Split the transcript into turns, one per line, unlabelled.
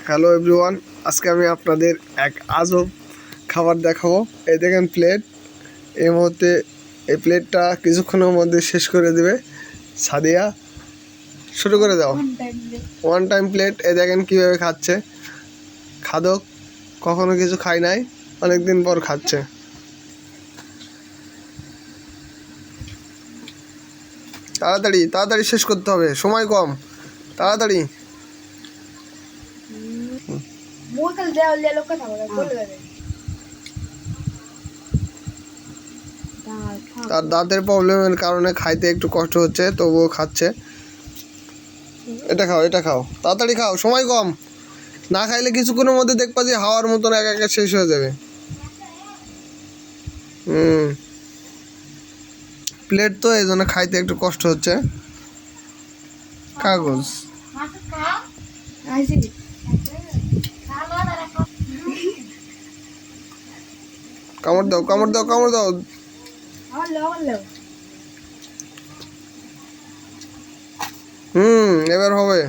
Hello everyone, আজকে আমি আপনাদের এক আজব খাবার দেখাবো। এই দেখেন প্লেট। এই মুহূর্তে এই প্লেটটা কিছুক্ষণের মধ্যে শেষ করে দেবে সাদিয়া। শুরু করে দাও। One time plate. এই দেখেন কীভাবে খাচ্ছে। খাদক, কখনো কিছু খাই নাই, অনেক দিন পর খাচ্ছে। তাড়াতাড়ি তাড়াতাড়ি শেষ করতে হবে, সময় কম, তাড়াতাড়ি। তার দাঁতের প্রবলেমের কারণে খাইতে একটু কষ্ট হচ্ছে, তবুও খাচ্ছে। এটা খাও, এটা খাও, তাড়াতাড়ি খাও, সময় কম। না খাইলে কিছুক্ষণের মধ্যে দেখবা যে হাওয়ার মতন একা একা শেষ হয়ে যাবে। প্লেট তো এই জন্য খাইতে একটু কষ্ট হচ্ছে। কাগজ কামড় দাও, কামড় দাও, কামড় দাও। এবার হবে।